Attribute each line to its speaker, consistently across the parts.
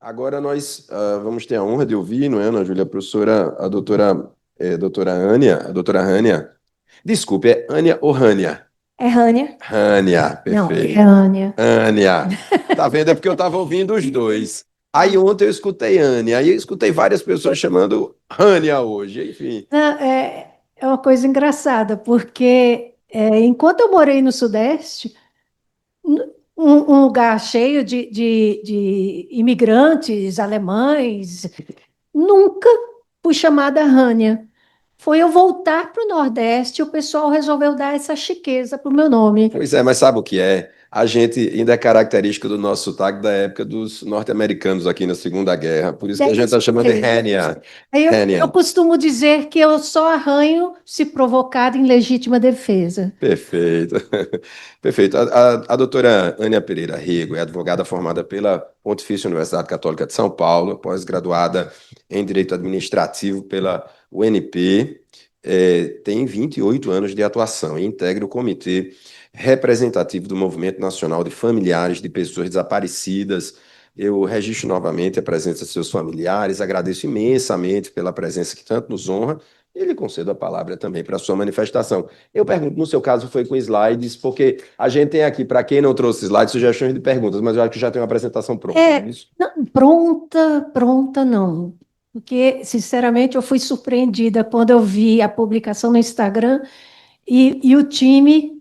Speaker 1: Agora nós vamos ter a honra de ouvir, não é, Ana Júlia, a professora, doutora Ânia, a doutora Rânia. Desculpe, é Ânia ou Rânia?
Speaker 2: É Rânia?
Speaker 1: Rânia,
Speaker 2: Não, é
Speaker 1: perfeito.
Speaker 2: Ânia.
Speaker 1: Ânia. Tá vendo? É porque eu estava ouvindo os dois. Aí ontem eu escutei Ânia, aí eu escutei várias pessoas chamando Rânia hoje, enfim.
Speaker 2: Não, é uma coisa engraçada, porque enquanto eu morei no Sudeste, um lugar cheio de imigrantes alemães, nunca fui chamada Rânia. Foi eu voltar para o Nordeste e o pessoal resolveu dar essa chiqueza para o meu nome.
Speaker 1: Pois é, mas sabe o que é? A gente ainda é característico do nosso sotaque da época dos norte-americanos aqui na Segunda Guerra, por isso que a gente
Speaker 2: Deve
Speaker 1: está chamando de
Speaker 2: ser.
Speaker 1: Rânia.
Speaker 2: Aí eu
Speaker 1: Rânia.
Speaker 2: costumo dizer que eu só arranho se provocado em legítima defesa.
Speaker 1: Perfeito. Perfeito. A doutora Ânia Pereira Rego é advogada formada pela Pontifícia Universidade Católica de São Paulo, pós-graduada em Direito Administrativo pela UNP, tem 28 anos de atuação e integra o Comitê Representativo do Movimento Nacional de Familiares de Pessoas Desaparecidas. Eu registro novamente a presença de seus familiares, agradeço imensamente pela presença que tanto nos honra e lhe concedo a palavra também para a sua manifestação. Eu pergunto, no seu caso foi com slides, porque a gente tem aqui, para quem não trouxe slides, sugestões de perguntas, mas eu acho que já tem uma apresentação pronta, não é isso?
Speaker 2: Não, pronta, pronta não. Porque, sinceramente, eu fui surpreendida quando eu vi a publicação no Instagram e o time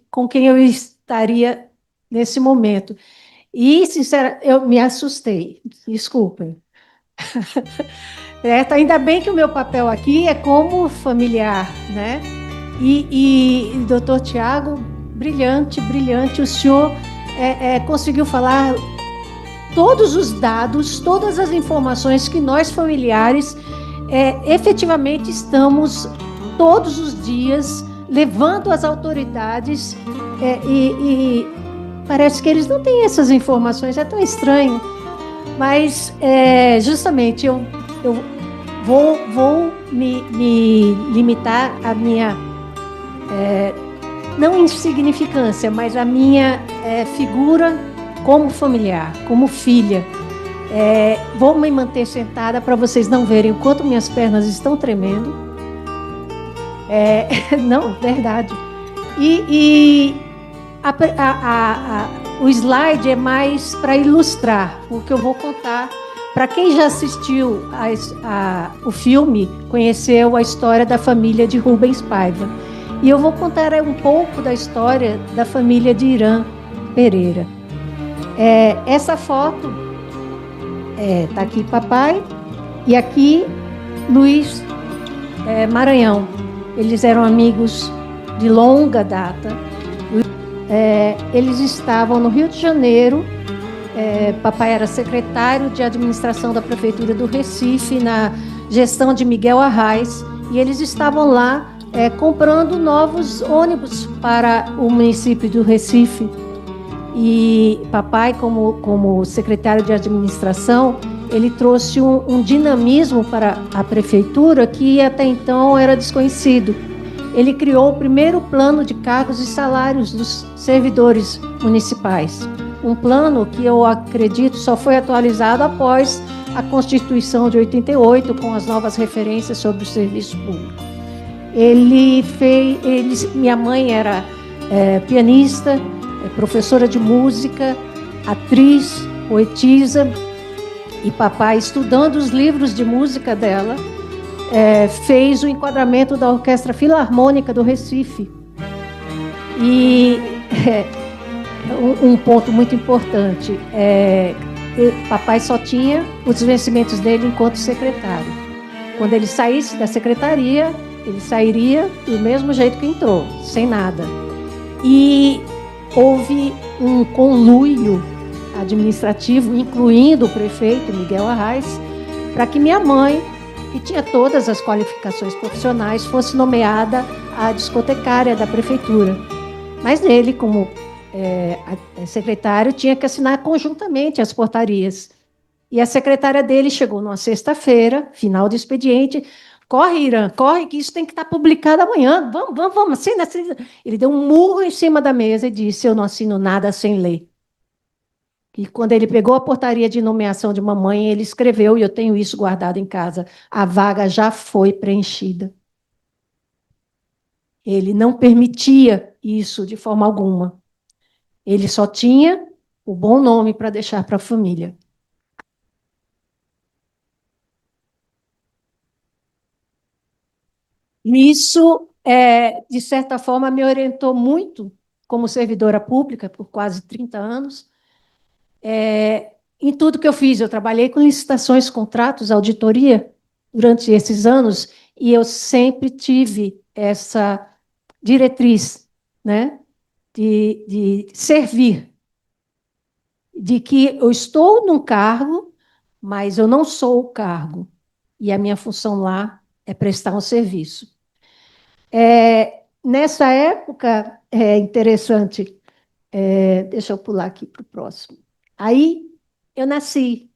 Speaker 2: com quem eu estaria nesse momento. E, sinceramente, eu me assustei. Desculpem. Ainda bem que o meu papel aqui é como familiar, né? Doutor Tiago, brilhante, brilhante. O senhor conseguiu falar todos os dados, todas as informações que nós familiares efetivamente estamos todos os dias levando às autoridades e parece que eles não têm essas informações, é tão estranho, mas justamente eu vou me limitar à minha não insignificância, mas a minha figura como familiar, como filha. Vou me manter sentada para vocês não verem o quanto minhas pernas estão tremendo. Não, verdade. E o slide é mais para ilustrar, porque eu vou contar. Para quem já assistiu o filme, conheceu a história da família de Rubens Paiva. E eu vou contar um pouco da história da família de Irã Pereira. Essa foto está aqui papai e aqui Luiz Maranhão. Eles eram amigos de longa data. Eles estavam no Rio de Janeiro. Papai era secretário de administração da prefeitura do Recife na gestão de Miguel Arraes e eles estavam lá comprando novos ônibus para o município do Recife. E papai, como secretário de administração, ele trouxe um dinamismo para a prefeitura que até então era desconhecido. Ele criou o primeiro plano de cargos e salários dos servidores municipais. Um plano que eu acredito só foi atualizado após a Constituição de 88, com as novas referências sobre o serviço público. Minha mãe era pianista, professora de música, atriz, poetisa, e papai, estudando os livros de música dela, fez o enquadramento da Orquestra Filarmônica do Recife. E um ponto muito importante, papai só tinha os vencimentos dele enquanto secretário. Quando ele saísse da secretaria, ele sairia do mesmo jeito que entrou, sem nada. E houve um conluio administrativo, incluindo o prefeito Miguel Arraes, para que minha mãe, que tinha todas as qualificações profissionais, fosse nomeada a discotecária da prefeitura. Mas ele, como secretário, tinha que assinar conjuntamente as portarias. E a secretária dele chegou numa sexta-feira, final do expediente: corre, Irã, corre, que isso tem que estar publicado amanhã. Vamos, assina, assina. Ele deu um murro em cima da mesa e disse: eu não assino nada sem ler. E quando ele pegou a portaria de nomeação de mamãe, ele escreveu, e eu tenho isso guardado em casa, a vaga já foi preenchida. Ele não permitia isso de forma alguma. Ele só tinha o bom nome para deixar para a família. Isso, de certa forma, me orientou muito como servidora pública por quase 30 anos. Em tudo que eu fiz, eu trabalhei com licitações, contratos, auditoria durante esses anos, e eu sempre tive essa diretriz, né, de servir, de que eu estou num cargo, mas eu não sou o cargo, e a minha função lá é prestar um serviço. Nessa época, é interessante, deixa eu pular aqui para o próximo. Aí eu nasci.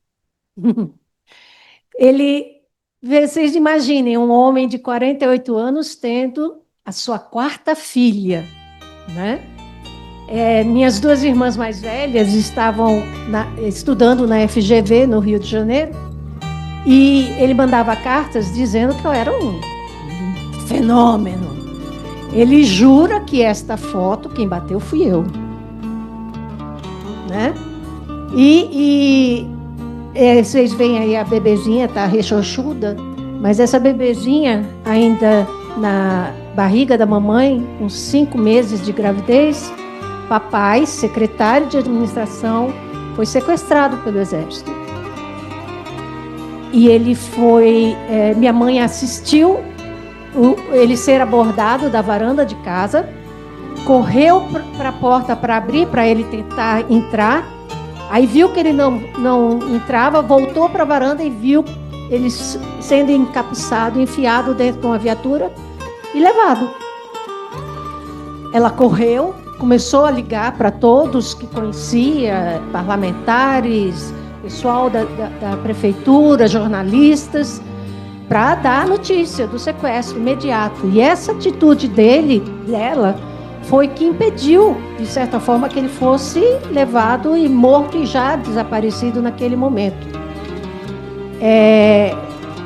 Speaker 2: Vocês imaginem um homem de 48 anos tendo a sua quarta filha, né? Minhas duas irmãs mais velhas estavam estudando na FGV, no Rio de Janeiro, e ele mandava cartas dizendo que eu era um fenômeno. Ele jura que esta foto, quem bateu fui eu. Né? Vocês veem aí a bebezinha, tá rechonchuda, mas essa bebezinha ainda na barriga da mamãe, com 5 meses de gravidez, papai, secretário de administração, foi sequestrado pelo exército. E ele foi, minha mãe assistiu ele ser abordado da varanda de casa, correu para a porta para abrir, para ele tentar entrar, aí viu que ele não entrava, voltou para a varanda e viu ele sendo encapuçado, enfiado dentro de uma viatura e levado. Ela correu, começou a ligar para todos que conhecia, parlamentares, pessoal da prefeitura, jornalistas, para dar a notícia do sequestro imediato. E essa atitude dela, foi que impediu, de certa forma, que ele fosse levado e morto e já desaparecido naquele momento.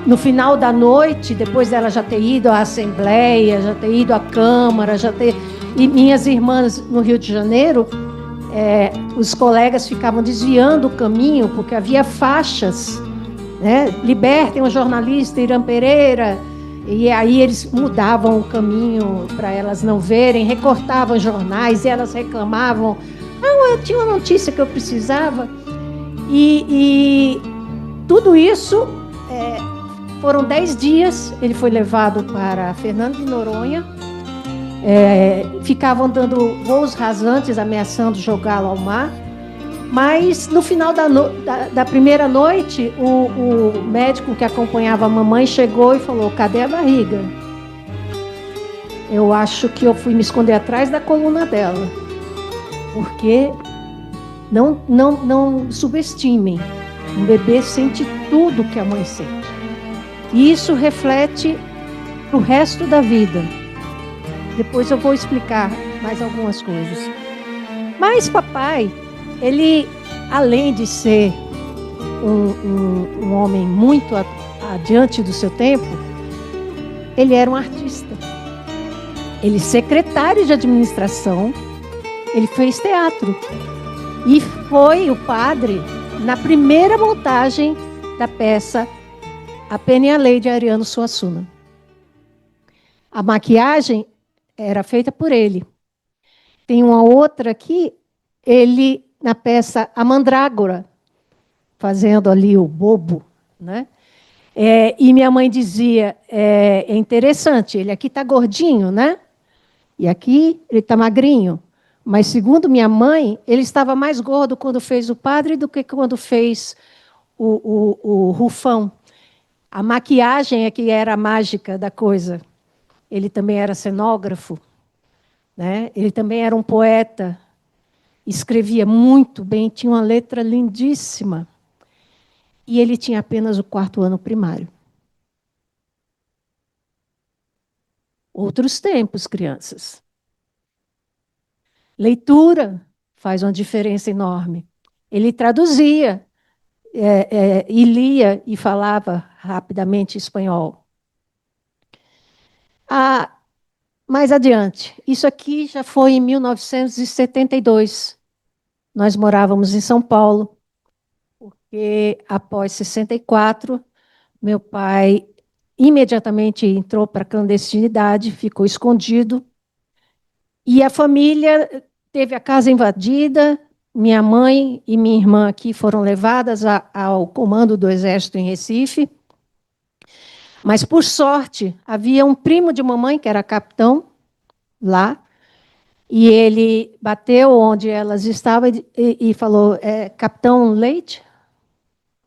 Speaker 2: No final da noite, depois dela já ter ido à Assembleia, já ter ido à Câmara, e minhas irmãs no Rio de Janeiro, os colegas ficavam desviando o caminho, porque havia faixas, né? Libertem o jornalista Irã Pereira. E aí eles mudavam o caminho para elas não verem, recortavam jornais e elas reclamavam. Não, eu tinha uma notícia que eu precisava. E tudo isso, foram 10 dias, ele foi levado para Fernando de Noronha, ficavam dando voos rasantes, ameaçando jogá-lo ao mar. Mas no final da primeira noite, o médico que acompanhava a mamãe chegou e falou: cadê a barriga? Eu acho que eu fui me esconder atrás da coluna dela, porque não subestimem, um bebê sente tudo que a mãe sente, e isso reflete para o resto da vida. Depois eu vou explicar mais algumas coisas. Mas papai, ele, além de ser um homem muito adiante do seu tempo, ele era um artista. Ele, secretário de administração, ele fez teatro. E foi o padre na primeira montagem da peça A Pena e a Lei de Ariano Suassuna. A maquiagem era feita por ele. Tem uma outra aqui, ele na peça A Mandrágora, fazendo ali o bobo, né? E minha mãe dizia, é interessante, ele aqui está gordinho, né? E aqui ele está magrinho. Mas, segundo minha mãe, ele estava mais gordo quando fez o padre do que quando fez o Rufão. A maquiagem é que era a mágica da coisa. Ele também era cenógrafo, né? Ele também era um poeta. Escrevia muito bem, tinha uma letra lindíssima. E ele tinha apenas o 4º ano primário. Outros tempos, crianças. Leitura faz uma diferença enorme. Ele traduzia, e lia e falava rapidamente espanhol. Ah, mais adiante, isso aqui já foi em 1972. Nós morávamos em São Paulo, porque após 64, meu pai imediatamente entrou para a clandestinidade, ficou escondido, e a família teve a casa invadida. Minha mãe e minha irmã aqui foram levadas ao comando do Exército em Recife, mas, por sorte, havia um primo de mamãe, que era capitão, lá, e ele bateu onde elas estavam e falou: Capitão Leite?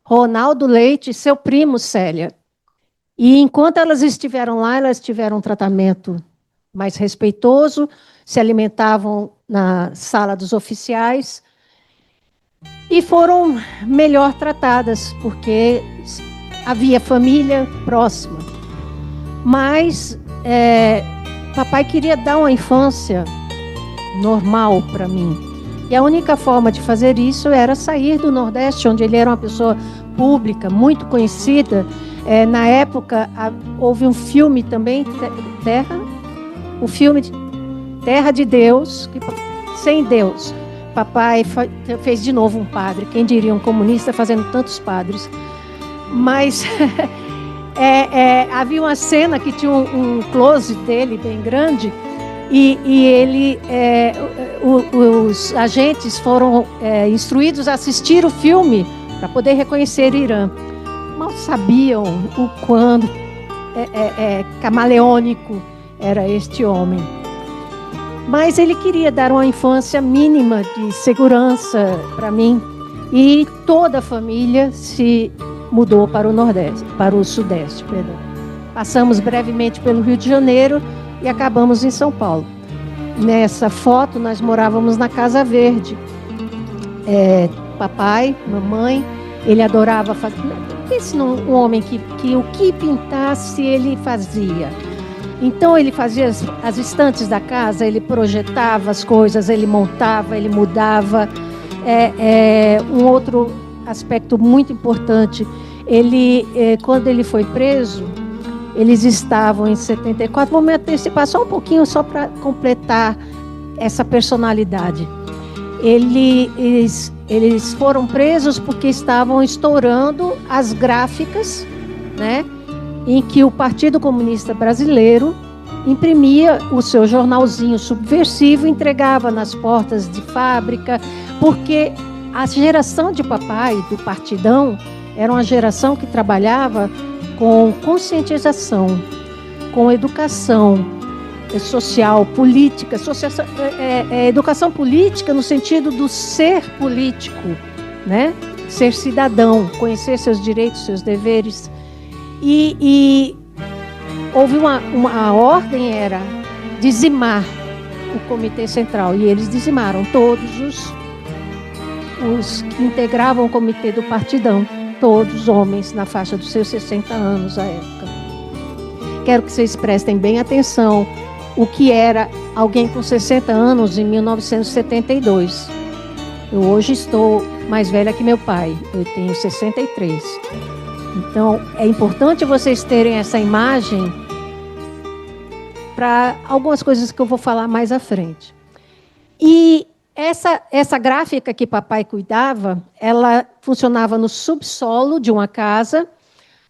Speaker 2: Ronaldo Leite, seu primo, Célia. E enquanto elas estiveram lá, elas tiveram um tratamento mais respeitoso, se alimentavam na sala dos oficiais e foram melhor tratadas, porque havia família próxima. Mas papai queria dar uma infância normal para mim. E a única forma de fazer isso era sair do Nordeste, onde ele era uma pessoa pública, muito conhecida. Na época, houve um filme também, o filme Terra de Deus, Sem Deus. Papai fez de novo um padre, quem diria um comunista fazendo tantos padres. Mas havia uma cena que tinha um close dele bem grande, e ele, os agentes foram instruídos a assistir o filme para poder reconhecer Irã. Mal sabiam o quanto camaleônico era este homem. Mas ele queria dar uma infância mínima de segurança para mim, e toda a família se mudou para o Nordeste, para o Sudeste, perdão. Passamos brevemente pelo Rio de Janeiro e acabamos em São Paulo. Nessa foto, nós morávamos na Casa Verde. Papai, mamãe, ele adorava fazer. Pense num homem que o que pintasse ele fazia. Então ele fazia as estantes da casa, ele projetava as coisas, ele montava, ele mudava. Um outro aspecto muito importante, quando ele foi preso, eles estavam em 74, vou me antecipar só um pouquinho, só para completar essa personalidade. Eles foram presos porque estavam estourando as gráficas, né, em que o Partido Comunista Brasileiro imprimia o seu jornalzinho subversivo e entregava nas portas de fábrica, porque a geração de papai, do Partidão, era uma geração que trabalhava com conscientização, com educação social, política, educação política no sentido do ser político, né? Ser cidadão, conhecer seus direitos, seus deveres. E houve uma ordem, era dizimar o Comitê Central, e eles dizimaram todos os que integravam o Comitê do Partidão, todos homens na faixa dos seus 60 anos à época. Quero que vocês prestem bem atenção o que era alguém com 60 anos em 1972. Eu hoje estou mais velha que meu pai, eu tenho 63. Então, é importante vocês terem essa imagem para algumas coisas que eu vou falar mais à frente. E essa gráfica que papai cuidava, ela funcionava no subsolo de uma casa,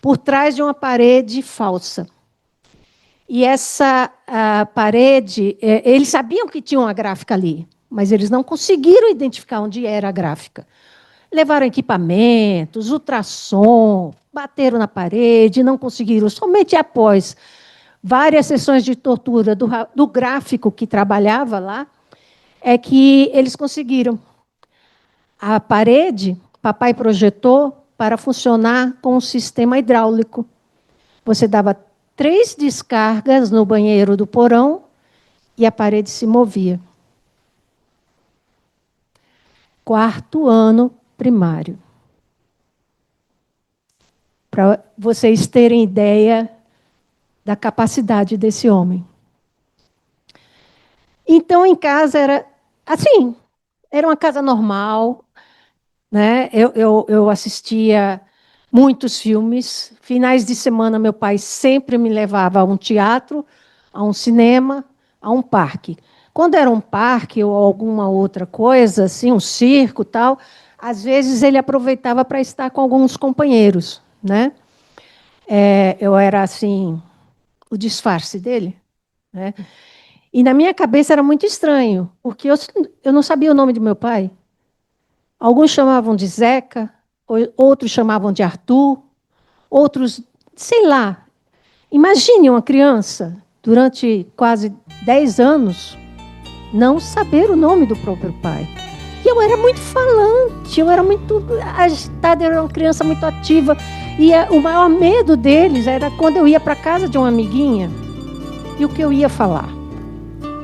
Speaker 2: por trás de uma parede falsa. E essa parede, eles sabiam que tinha uma gráfica ali, mas eles não conseguiram identificar onde era a gráfica. Levaram equipamentos, ultrassom, bateram na parede, não conseguiram. Somente após várias sessões de tortura do gráfico que trabalhava lá, é que eles conseguiram. A parede, papai projetou para funcionar com um sistema hidráulico. Você dava 3 descargas no banheiro do porão e a parede se movia. 4º ano primário. Para vocês terem ideia da capacidade desse homem. Então, em casa era assim, era uma casa normal. né? Eu assistia muitos filmes. Finais de semana, meu pai sempre me levava a um teatro, a um cinema, a um parque. Quando era um parque ou alguma outra coisa, assim, um circo, tal, às vezes ele aproveitava para estar com alguns companheiros, né? Eu era assim, o disfarce dele, né? E na minha cabeça era muito estranho, porque eu não sabia o nome do meu pai. Alguns chamavam de Zeca, outros chamavam de Arthur, outros, sei lá. Imagine uma criança, durante quase 10 anos, não saber o nome do próprio pai. E eu era muito falante, eu era muito agitada, eu era uma criança muito ativa. E o maior medo deles era quando eu ia para a casa de uma amiguinha e o que eu ia falar.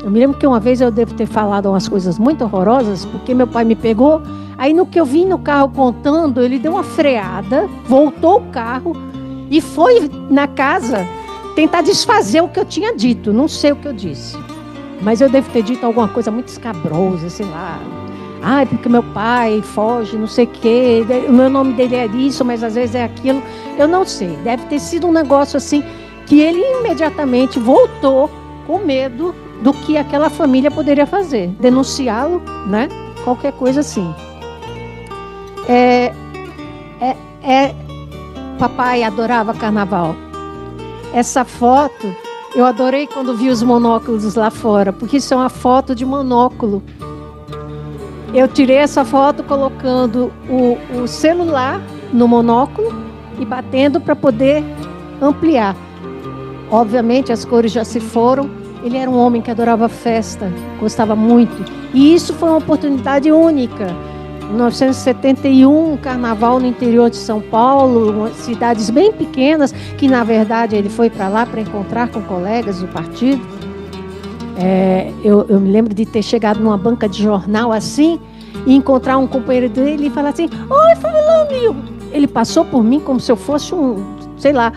Speaker 2: Eu me lembro que uma vez eu devo ter falado umas coisas muito horrorosas, porque meu pai me pegou, aí no que eu vim no carro contando, ele deu uma freada, voltou o carro e foi na casa tentar desfazer o que eu tinha dito. Não sei o que eu disse, mas eu devo ter dito alguma coisa muito escabrosa, sei lá. Porque meu pai foge, não sei o quê, o meu nome dele é isso, mas às vezes é aquilo. Eu não sei, deve ter sido um negócio assim, que ele imediatamente voltou com medo do que aquela família poderia fazer, denunciá-lo, né? Qualquer coisa assim. Papai adorava carnaval. Essa foto, eu adorei quando vi os monóculos lá fora, porque isso é uma foto de monóculo. Eu tirei essa foto colocando o celular no monóculo e batendo para poder ampliar. Obviamente, as cores já se foram. Ele era um homem que adorava festa, gostava muito. E isso foi uma oportunidade única. Em 1971, um carnaval no interior de São Paulo, cidades bem pequenas, que, na verdade, ele foi para lá para encontrar com colegas do partido. Eu me lembro de ter chegado numa banca de jornal assim, e encontrar um companheiro dele e falar assim: oi, fulano! Ele passou por mim como se eu fosse sei lá.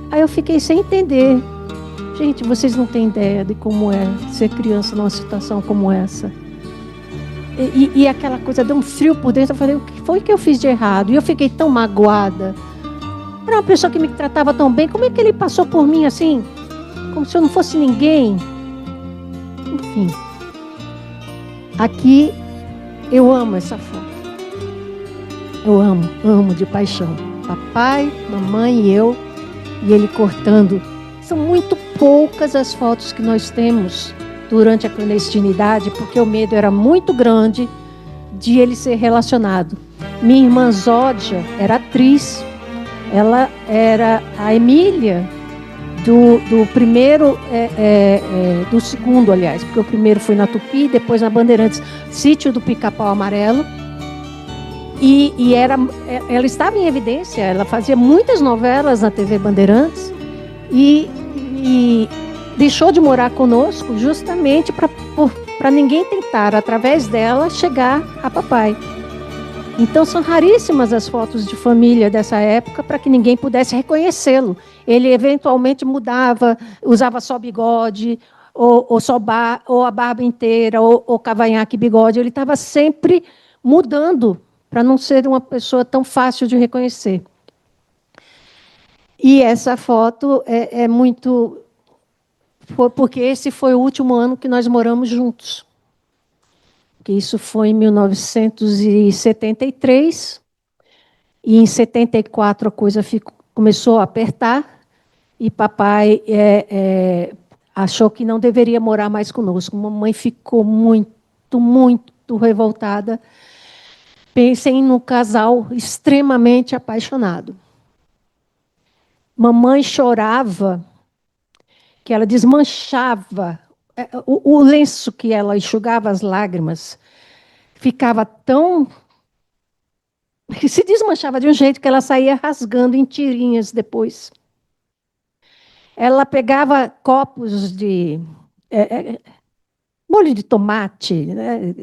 Speaker 2: Aí eu fiquei sem entender. Gente, vocês não têm ideia de como é ser criança numa situação como essa. E aquela coisa deu um frio por dentro. Eu falei: o que foi que eu fiz de errado? E eu fiquei tão magoada. Era uma pessoa que me tratava tão bem. Como é que ele passou por mim assim? Como se eu não fosse ninguém. Enfim. Aqui eu amo essa foto. Eu amo de paixão. Papai, mamãe e eu. E ele cortando. São muito poucas as fotos que nós temos durante a clandestinidade, porque o medo era muito grande de ele ser relacionado. Minha irmã Zódia era atriz. Ela era a Emília do primeiro, do segundo, aliás, porque o primeiro foi na Tupi, depois na Bandeirantes, Sítio do Pica-Pau Amarelo. E ela estava em evidência, ela fazia muitas novelas na TV Bandeirantes e deixou de morar conosco justamente para ninguém tentar, através dela, chegar a papai. Então, são raríssimas as fotos de família dessa época para que ninguém pudesse reconhecê-lo. Ele, eventualmente, mudava, usava só bigode, ou a barba inteira, ou cavanhaque e bigode. Ele estava sempre mudando para não ser uma pessoa tão fácil de reconhecer. E essa foto é muito... Porque esse foi o último ano que nós moramos juntos. Que isso foi em 1973, e em 74 a coisa começou a apertar, e papai achou que não deveria morar mais conosco. Mamãe ficou muito, muito revoltada. Pensem num casal extremamente apaixonado. Mamãe chorava, que ela desmanchava. O lenço que ela enxugava as lágrimas ficava tão... que se desmanchava de um jeito que ela saía rasgando em tirinhas depois. Ela pegava copos de molho de tomate, né?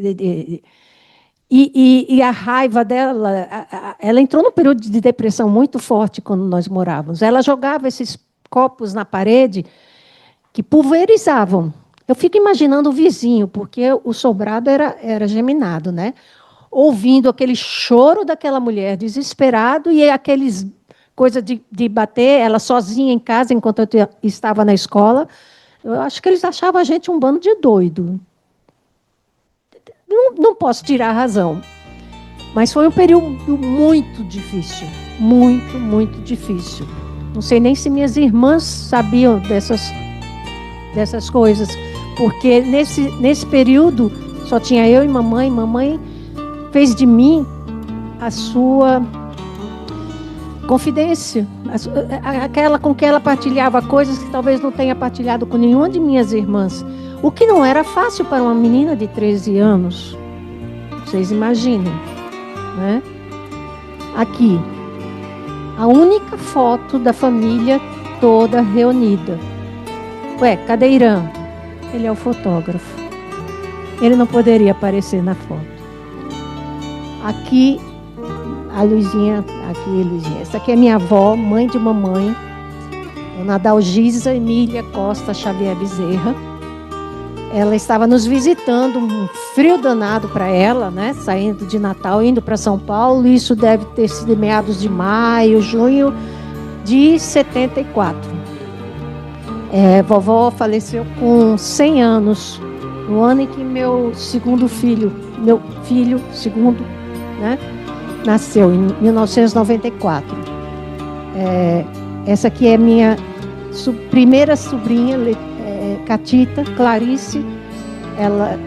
Speaker 2: E a raiva dela... ela entrou num período de depressão muito forte quando nós morávamos. Ela jogava esses copos na parede que pulverizavam. Eu fico imaginando o vizinho, porque o sobrado era geminado, né? ouvindo aquele choro daquela mulher desesperado e aqueles coisa de bater ela sozinha em casa enquanto eu estava na escola. Eu acho que eles achavam a gente um bando de doido. Não posso tirar a razão. Mas foi um período muito difícil. Muito, muito difícil. Não sei nem se minhas irmãs sabiam dessas coisas. Porque nesse período só tinha eu e mamãe. Mamãe fez de mim a sua confidência. Aquela com que ela partilhava coisas que talvez não tenha partilhado com nenhuma de minhas irmãs. O que não era fácil para uma menina de 13 anos. Vocês imaginem, né? Aqui, a única foto da família toda reunida. Ué, cadê Irã? Ele é o fotógrafo. Ele não poderia aparecer na foto. Aqui, a Luizinha. Aqui, Luizinha. Essa aqui é minha avó, mãe de mamãe. Dona Dalgisa Emília Costa Xavier Bezerra. Ela estava nos visitando, um frio danado para ela, né? Saindo de Natal, indo para São Paulo. Isso deve ter sido meados de maio, junho de 74. Vovó faleceu com 100 anos, no ano em que meu filho segundo, né, nasceu, em 1994. Essa aqui é minha primeira sobrinha, Catita, Clarice. Ela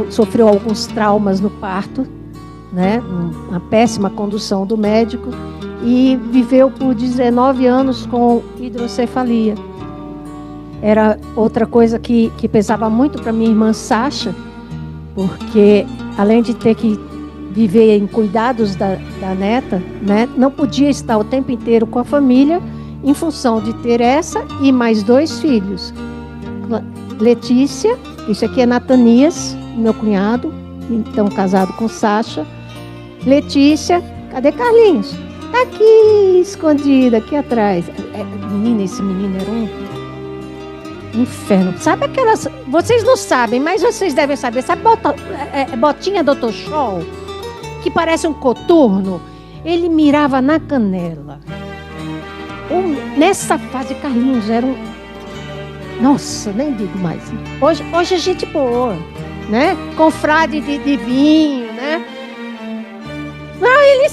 Speaker 2: sofreu alguns traumas no parto, né? Uma péssima condução do médico, e viveu por 19 anos com hidrocefalia. Era outra coisa que pesava muito para minha irmã Sasha, porque além de ter que viver em cuidados da neta, né, não podia estar o tempo inteiro com a família, em função de ter essa e mais 2 filhos. Letícia, isso aqui é Natanias, meu cunhado, então casado com Sasha. Letícia, cadê Carlinhos? Tá aqui, escondida, aqui atrás. Menina, esse menino era um inferno. Sabe aquelas... Vocês não sabem, mas vocês devem saber. Sabe botinha Dr. Scholl? Que parece um coturno? Ele mirava na canela. Nessa fase, Carlinhos era um... Nossa, nem digo mais. Hoje a gente boa, né? Confrade de vinho, né? Não, ele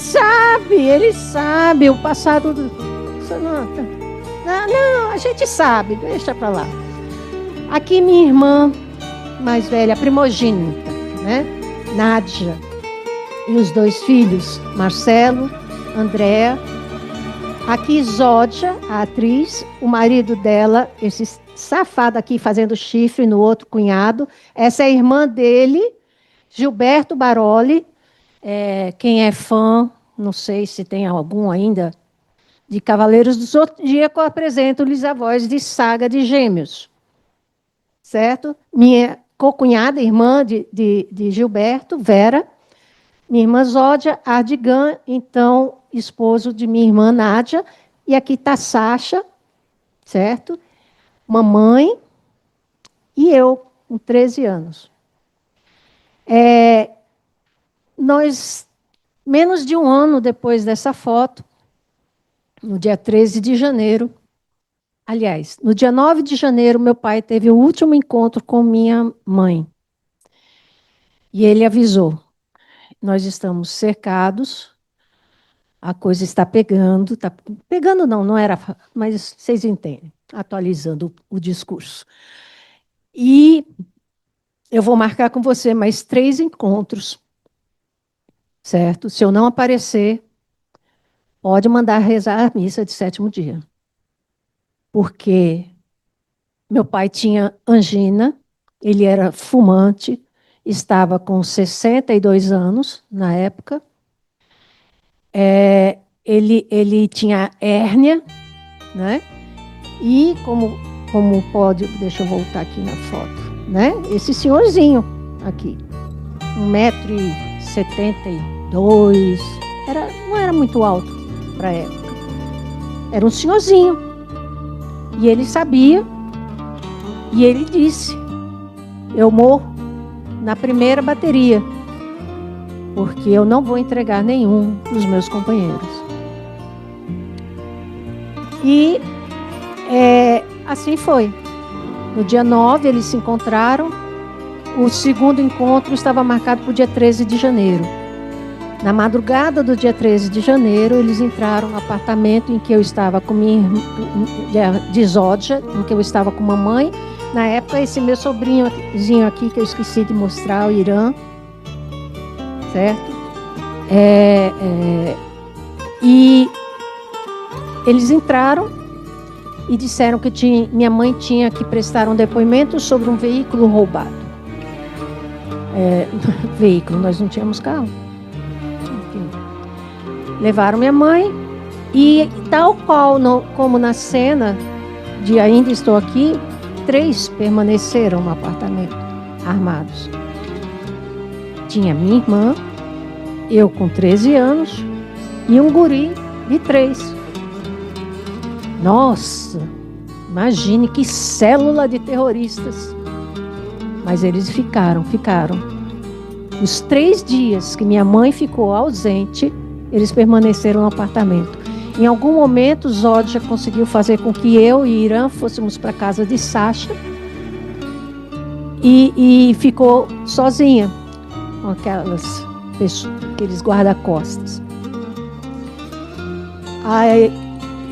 Speaker 2: sabe o passado do... Não, a gente sabe, deixa pra lá. Aqui minha irmã mais velha, primogênita, né? Nádia. E os 2 filhos, Marcelo, Andréa. Aqui Zódia, a atriz, o marido dela, esse safado aqui fazendo chifre no outro cunhado. Essa é a irmã dele, Gilberto Baroli. Quem é fã, não sei se tem algum ainda, de Cavaleiros do Zodíaco, eu apresento-lhes a voz de Saga de Gêmeos. Certo? Minha cocunhada, irmã de Gilberto, Vera. Minha irmã Zódia, Ardigan, então, esposo de minha irmã Nádia. E aqui está Sasha, certo? Mamãe e eu, com 13 anos. Nós, menos de um ano depois dessa foto, no dia 13 de janeiro, aliás, no dia 9 de janeiro, meu pai teve o último encontro com minha mãe. E ele avisou: nós estamos cercados, a coisa está pegando, não era, mas vocês entendem, atualizando o discurso. E eu vou marcar com você mais 3 encontros, certo? Se eu não aparecer, pode mandar rezar a missa de 7º dia. Porque meu pai tinha angina, ele era fumante, estava com 62 anos na época. Ele tinha hérnia, né? E como pode... Deixa eu voltar aqui na foto, né? Esse senhorzinho aqui, 1,72 m, não era muito alto para a época. Era um senhorzinho. E ele sabia, e ele disse: eu morro na primeira bateria. porque eu não vou entregar nenhum dos meus companheiros. E assim foi. No dia 9 eles se encontraram. O segundo encontro estava marcado para o dia 13 de janeiro. Na madrugada do dia 13 de janeiro, eles entraram no apartamento em que eu estava com minha irmã, de Zódia, em que eu estava com mamãe. Na época, esse meu sobrinhozinho aqui, que eu esqueci de mostrar, o Irã, certo? E eles entraram e disseram que minha mãe tinha que prestar um depoimento sobre um veículo roubado. Veículo, nós não tínhamos carro. Levaram minha mãe e, tal qual como na cena de Ainda Estou Aqui, 3 permaneceram no apartamento, armados. Tinha minha irmã, eu com 13 anos e um guri de 3. Nossa, imagine que célula de terroristas. Mas eles ficaram. Os 3 dias que minha mãe ficou ausente, eles permaneceram no apartamento. Em algum momento, Zódia conseguiu fazer com que eu e Irã fôssemos para a casa de Sasha e ficou sozinha com aqueles guarda-costas. Aí,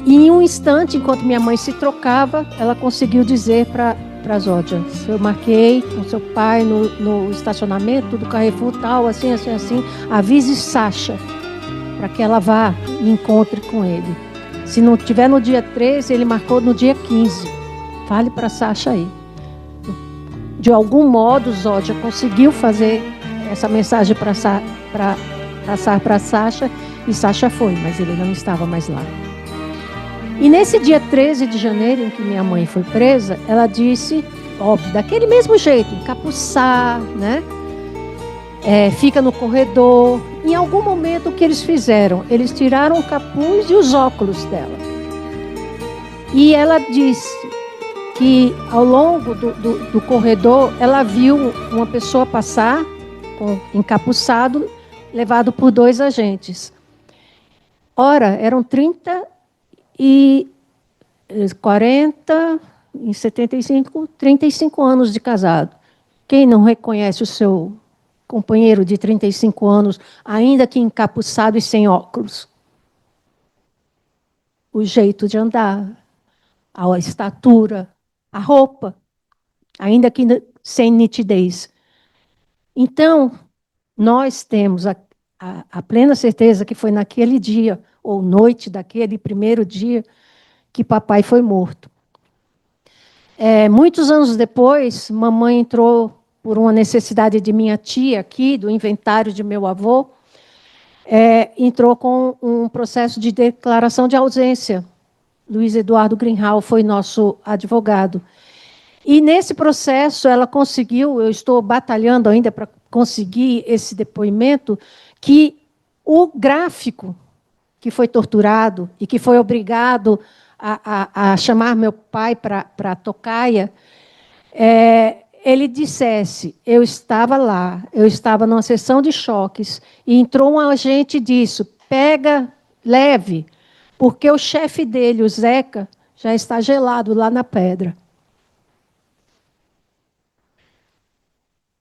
Speaker 2: em um instante, enquanto minha mãe se trocava, ela conseguiu dizer para Zódia: eu marquei com seu pai no estacionamento do Carrefour tal, assim, avise Sasha para que ela vá e encontre com ele. Se não tiver no dia 13, ele marcou no dia 15. Fale para Sasha aí. De algum modo, Zódia conseguiu fazer essa mensagem para passar para Sasha, e Sasha foi, mas ele não estava mais lá. E nesse dia 13 de janeiro, em que minha mãe foi presa, ela disse, óbvio, daquele mesmo jeito, encapuçar, né? Fica no corredor. Em algum momento, o que eles fizeram? Eles tiraram o capuz e os óculos dela. E ela disse que ao longo do corredor, ela viu uma pessoa passar, encapuçado, levado por 2 agentes. Ora, eram 30 e 40, em 75, 35 anos de casado. Quem não reconhece o seu companheiro de 35 anos, ainda que encapuçado e sem óculos? O jeito de andar, a estatura, a roupa, ainda que sem nitidez. Então, nós temos a plena certeza que foi naquele dia, ou noite daquele primeiro dia, que papai foi morto. Muitos anos depois, mamãe entrou por uma necessidade de minha tia aqui, do inventário de meu avô, entrou com um processo de declaração de ausência. Luiz Eduardo Greenhal foi nosso advogado. E nesse processo ela conseguiu, eu estou batalhando ainda para conseguir esse depoimento, que o gráfico que foi torturado e que foi obrigado a chamar meu pai para a tocaia, ele dissesse: eu estava lá, eu estava numa sessão de choques, e entrou um agente e disse: pega, leve, porque o chefe dele, o Zeca, já está gelado lá na pedra.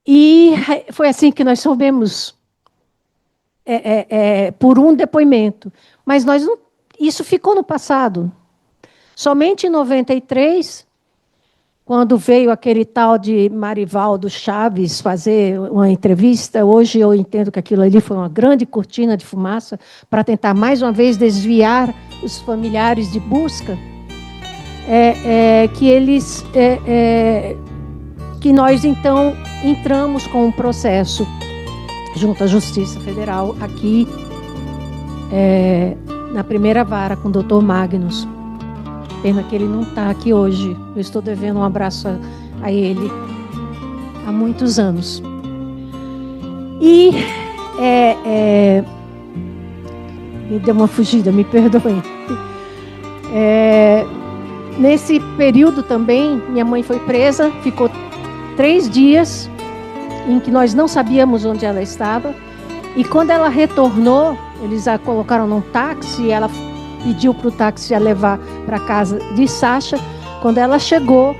Speaker 2: E foi assim que nós soubemos, por um depoimento. Mas isso ficou no passado. Somente em 93, quando veio aquele tal de Marivaldo Chaves fazer uma entrevista, hoje eu entendo que aquilo ali foi uma grande cortina de fumaça para tentar, mais uma vez, desviar os familiares de busca, que nós, então, entramos com um processo junto à Justiça Federal, aqui, na primeira vara, com o doutor Magnus. Pena que ele não está aqui hoje. Eu estou devendo um abraço a ele há muitos anos. E me deu uma fugida, me perdoem. Nesse período também, minha mãe foi presa, ficou 3 dias em que nós não sabíamos onde ela estava. E quando ela retornou, eles a colocaram num táxi e ela pediu para o táxi a levar para casa de Sasha. Quando ela chegou,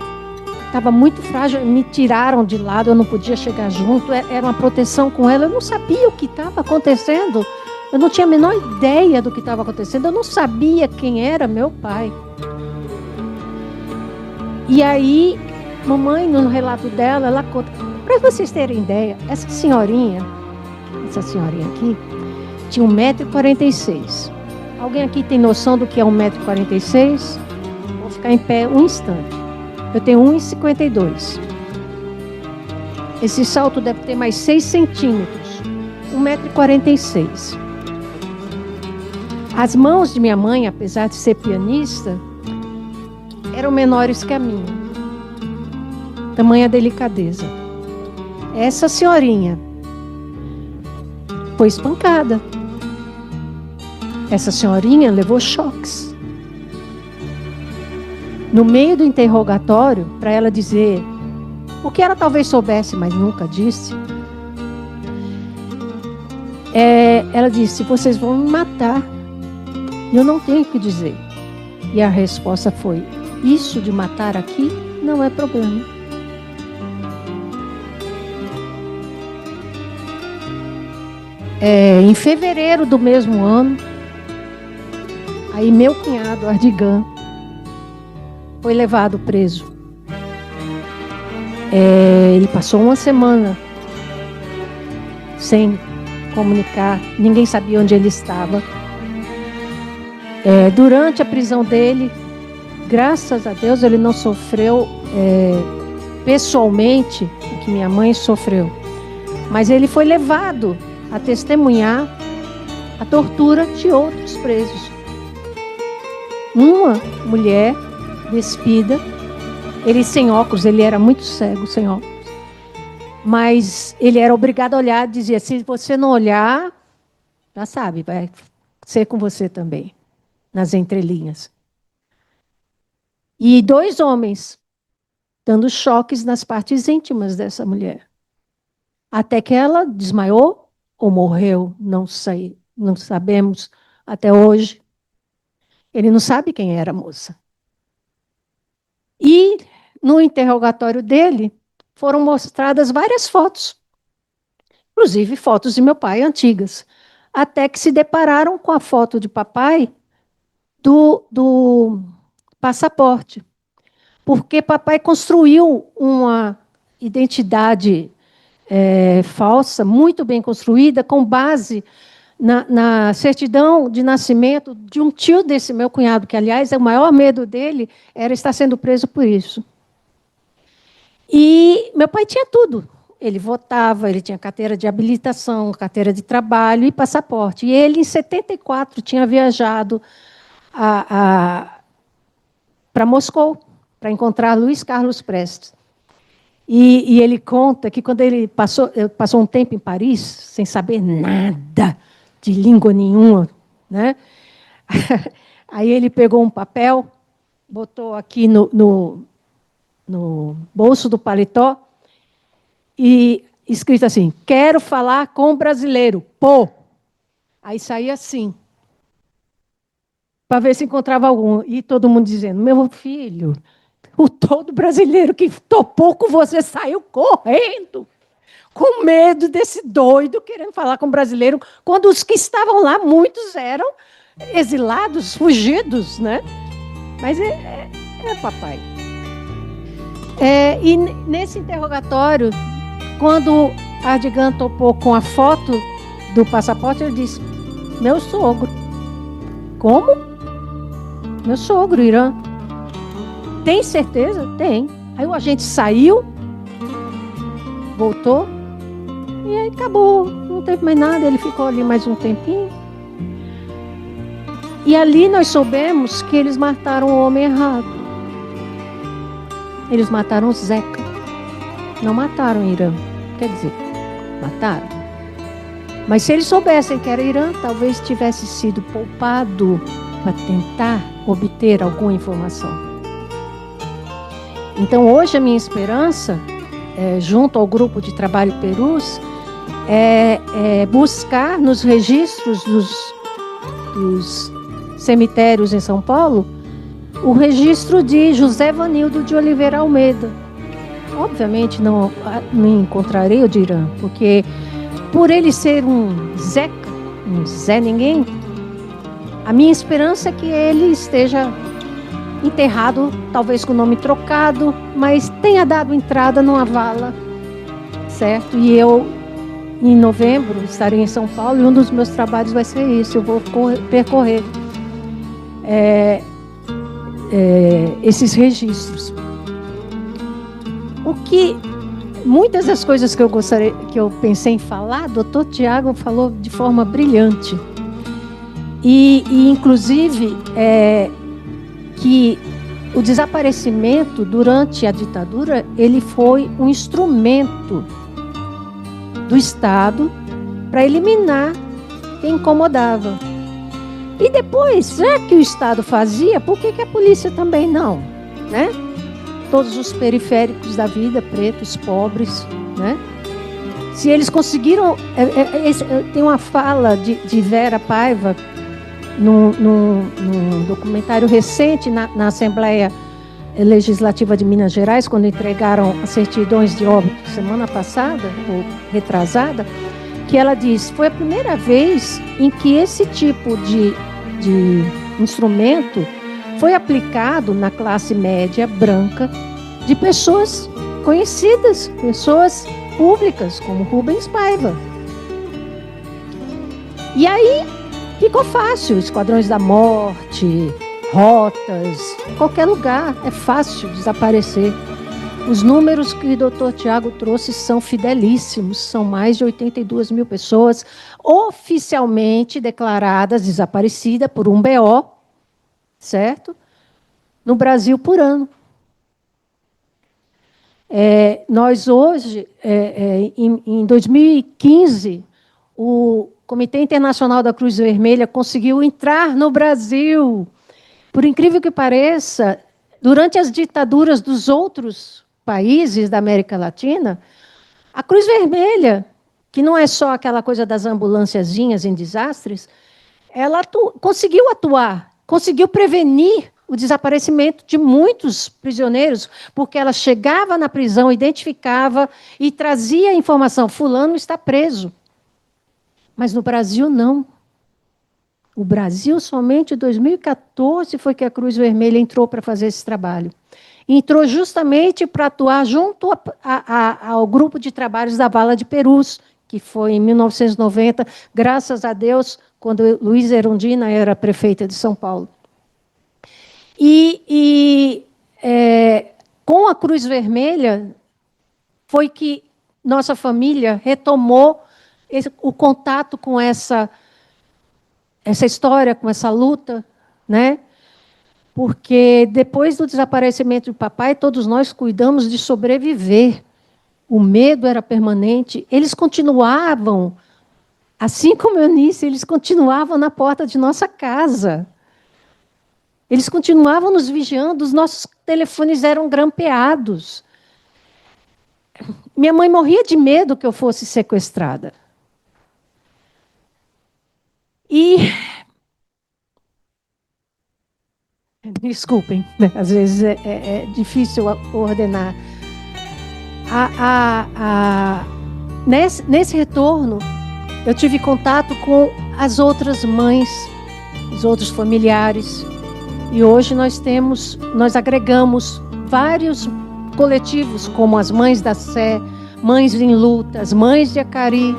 Speaker 2: estava muito frágil, me tiraram de lado, eu não podia chegar junto, era uma proteção com ela, eu não sabia o que estava acontecendo, eu não tinha a menor ideia do que estava acontecendo, eu não sabia quem era meu pai. E aí, mamãe, no relato dela, ela conta, para vocês terem ideia, essa senhorinha aqui, tinha 1,46 m. Alguém aqui tem noção do que é 1,46 m? Vou ficar em pé um instante. Eu tenho 1,52 m. Esse salto deve ter mais 6 centímetros. 1,46 m. As mãos de minha mãe, apesar de ser pianista, eram menores que a minha. Tamanha delicadeza. Essa senhorinha foi espancada. Essa senhorinha levou choques. No meio do interrogatório, para ela dizer o que ela talvez soubesse, mas nunca disse, ela disse: vocês vão me matar, eu não tenho o que dizer. E a resposta foi: isso de matar aqui não é problema. Em fevereiro do mesmo ano, aí meu cunhado, Ardigan, foi levado preso. Ele passou uma semana sem comunicar, ninguém sabia onde ele estava. Durante a prisão dele, graças a Deus, ele não sofreu pessoalmente o que minha mãe sofreu. Mas ele foi levado a testemunhar a tortura de outros presos. Uma mulher despida, ele sem óculos, ele era muito cego, sem óculos. Mas ele era obrigado a olhar, dizia: se você não olhar, já sabe, vai ser com você também, nas entrelinhas. E 2 homens dando choques nas partes íntimas dessa mulher. Até que ela desmaiou ou morreu, não sei, não sabemos até hoje. Ele não sabe quem era a moça. E no interrogatório dele foram mostradas várias fotos, inclusive fotos de meu pai antigas, até que se depararam com a foto de papai do passaporte, porque papai construiu uma identidade falsa, muito bem construída, com base na certidão de nascimento de um tio desse meu cunhado, que, aliás, o maior medo dele era estar sendo preso por isso. E meu pai tinha tudo. Ele votava, ele tinha carteira de habilitação, carteira de trabalho e passaporte. E ele, em 74, tinha viajado para Moscou, para encontrar Luiz Carlos Prestes. E ele conta que, quando ele passou um tempo em Paris, sem saber nada de língua nenhuma, né? Aí ele pegou um papel, botou aqui no bolso do paletó e escrito assim: quero falar com o brasileiro, pô. Aí saía assim, para ver se encontrava algum. E todo mundo dizendo: meu filho, todo brasileiro que topou com você saiu correndo, com medo desse doido querendo falar com o brasileiro, quando os que estavam lá, muitos eram exilados, fugidos, né? Mas papai. E nesse interrogatório, quando Ardigan topou com a foto do passaporte, ele disse: meu sogro. Como? Meu sogro, Irã. Tem certeza? Tem. Aí o agente saiu, voltou, e aí acabou. Não teve mais nada, ele ficou ali mais um tempinho. E ali nós soubemos que eles mataram o homem errado. Eles mataram Zeca. Não mataram Irã. Quer dizer, mataram. Mas se eles soubessem que era Irã, talvez tivesse sido poupado para tentar obter alguma informação. Então, hoje, a minha esperança, junto ao grupo de trabalho Perus, é buscar nos registros dos cemitérios em São Paulo o registro de José Vanildo de Oliveira Almeida. Obviamente não encontrarei o Dirã, porque por ele ser um Zeca, um Zé Ninguém, a minha esperança é que ele esteja enterrado, talvez com o nome trocado, mas tenha dado entrada numa vala, certo? E eu, em novembro, estarei em São Paulo e um dos meus trabalhos vai ser isso. Eu vou percorrer esses registros. Muitas das coisas que eu pensei em falar, Dr. Tiago falou de forma brilhante. E inclusive, que o desaparecimento durante a ditadura, ele foi um instrumento do Estado para eliminar quem incomodava. E depois, já que o Estado fazia, por que a polícia também não? Né? Todos os periféricos da vida, pretos, pobres, né? Se eles conseguiram... tem uma fala de Vera Paiva, num documentário recente na Assembleia Legislativa de Minas Gerais, quando entregaram as certidões de óbito semana passada, ou retrasada, que ela diz, foi a primeira vez em que esse tipo de instrumento foi aplicado na classe média branca de pessoas conhecidas, pessoas públicas, como Rubens Paiva. E aí ficou fácil, esquadrões da morte, rotas, qualquer lugar, é fácil desaparecer. Os números que o Dr. Tiago trouxe são fidelíssimos, são mais de 82 mil pessoas oficialmente declaradas desaparecidas por um BO, certo? No Brasil por ano. Nós hoje, em 2015, o Comitê Internacional da Cruz Vermelha conseguiu entrar no Brasil. Por incrível que pareça, durante as ditaduras dos outros países da América Latina, a Cruz Vermelha, que não é só aquela coisa das ambulanciazinhas em desastres, ela conseguiu atuar, conseguiu prevenir o desaparecimento de muitos prisioneiros, porque ela chegava na prisão, identificava e trazia a informação, fulano está preso. Mas no Brasil, não. O Brasil, somente em 2014, foi que a Cruz Vermelha entrou para fazer esse trabalho. Entrou justamente para atuar junto ao grupo de trabalhos da Vala de Perus, que foi em 1990, graças a Deus, quando Luiz Erundina era prefeita de São Paulo. Com a Cruz Vermelha, foi que nossa família retomou o contato com essa história, com essa luta, né? Porque depois do desaparecimento do papai, todos nós cuidamos de sobreviver. O medo era permanente. Eles continuavam, assim como Eunice, eles continuavam na porta de nossa casa. Eles continuavam nos vigiando, os nossos telefones eram grampeados. Minha mãe morria de medo que eu fosse sequestrada. Desculpem, né? Às vezes é difícil ordenar. Nesse retorno, eu tive contato com as outras mães, os outros familiares. E hoje nós agregamos vários coletivos, como as Mães da Sé, Mães em Luta, as Mães de Acari,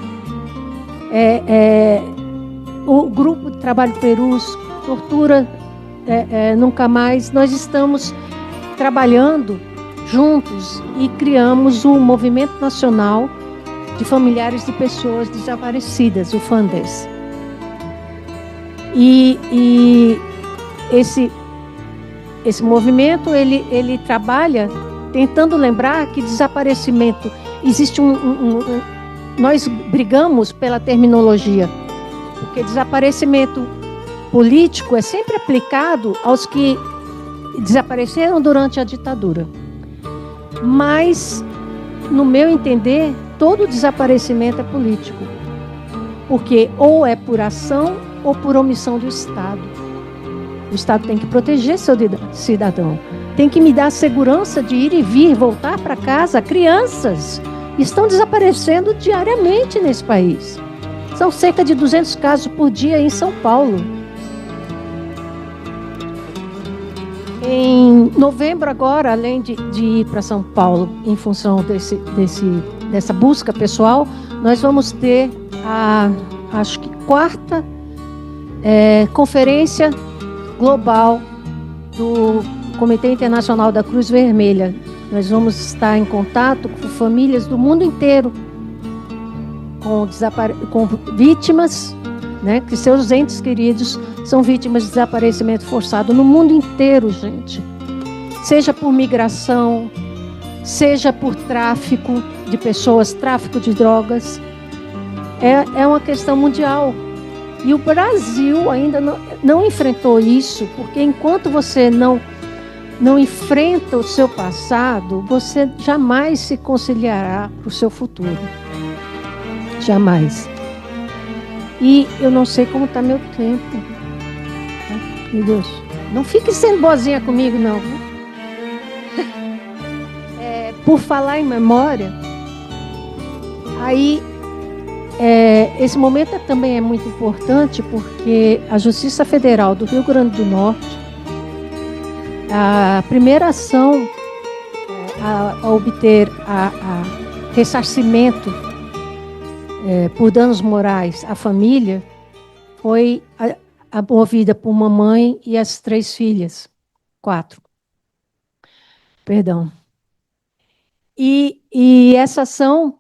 Speaker 2: o Grupo de Trabalho Perus, Tortura Nunca Mais. Nós estamos trabalhando juntos e criamos o Movimento Nacional de Familiares de Pessoas Desaparecidas, o FANDES. E esse movimento, ele trabalha tentando lembrar que desaparecimento... Existe nós brigamos pela terminologia, porque desaparecimento político é sempre aplicado aos que desapareceram durante a ditadura. Mas, no meu entender, todo desaparecimento é político, porque ou é por ação ou por omissão do Estado. O Estado tem que proteger seu cidadão, tem que me dar segurança de ir e vir, voltar para casa. Crianças estão desaparecendo diariamente nesse país. São cerca de 200 casos por dia em São Paulo. Em novembro agora, além de ir para São Paulo em função dessa busca pessoal, nós vamos ter acho que quarta conferência global do Comitê Internacional da Cruz Vermelha. Nós vamos estar em contato com famílias do mundo inteiro, com vítimas, né, que seus entes queridos são vítimas de desaparecimento forçado no mundo inteiro, gente. Seja por migração, seja por tráfico de pessoas, tráfico de drogas. É uma questão mundial. E o Brasil ainda não enfrentou isso, porque enquanto você não enfrenta o seu passado, você jamais se conciliará para o seu futuro. Jamais. E eu não sei como está meu tempo. Meu Deus. Não fique sendo boazinha comigo, não. Por falar em memória, aí... esse momento também é muito importante porque a Justiça Federal do Rio Grande do Norte, a primeira ação a obter ressarcimento por danos morais à família foi movida por mamãe e as 3 filhas. 4. Perdão. E essa ação...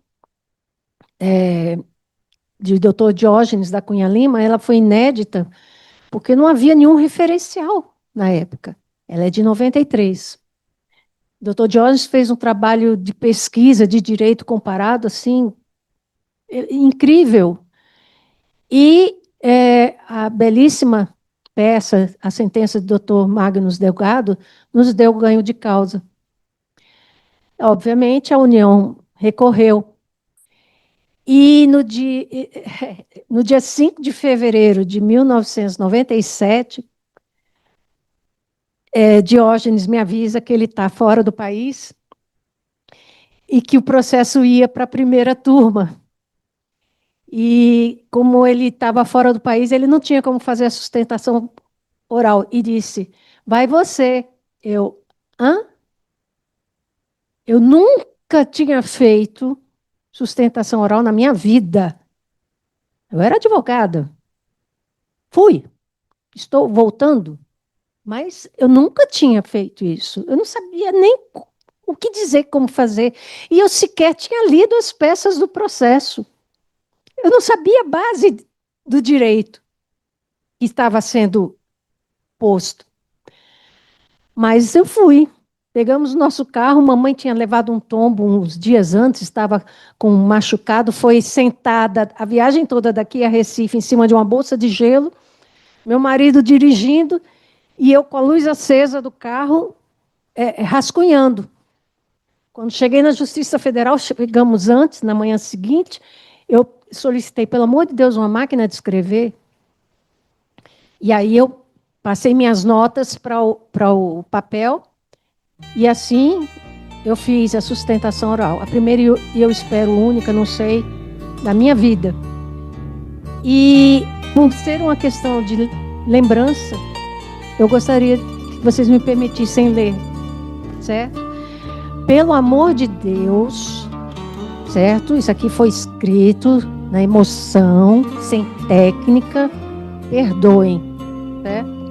Speaker 2: de Dr. Diógenes da Cunha Lima, ela foi inédita porque não havia nenhum referencial na época. Ela é de 93. Dr. Diógenes fez um trabalho de pesquisa de direito comparado, assim, incrível. E a belíssima peça, a sentença do Dr. Magnus Delgado, nos deu ganho de causa. Obviamente, a União recorreu. E no dia 5 de fevereiro de 1997, Diógenes me avisa que ele está fora do país e que o processo ia para a primeira turma. E como ele estava fora do país, ele não tinha como fazer a sustentação oral. E disse, vai você. Hã? Eu nunca tinha feito sustentação oral na minha vida. Eu era advogada. Fui. Estou voltando. Mas eu nunca tinha feito isso. Eu não sabia nem o que dizer, como fazer. E eu sequer tinha lido as peças do processo. Eu não sabia a base do direito que estava sendo posto. Mas eu fui. Pegamos o nosso carro, mamãe tinha levado um tombo uns dias antes, estava com um machucado, foi sentada a viagem toda daqui a Recife em cima de uma bolsa de gelo, meu marido dirigindo e eu com a luz acesa do carro, rascunhando. Quando cheguei na Justiça Federal, chegamos antes, na manhã seguinte, eu solicitei, pelo amor de Deus, uma máquina de escrever, e aí eu passei minhas notas para o papel. E assim, eu fiz a sustentação oral. A primeira, e eu espero, única, não sei, da minha vida. E, por ser uma questão de lembrança, eu gostaria que vocês me permitissem ler, certo? Pelo amor de Deus, certo? Isso aqui foi escrito na emoção, sem técnica, perdoem, certo?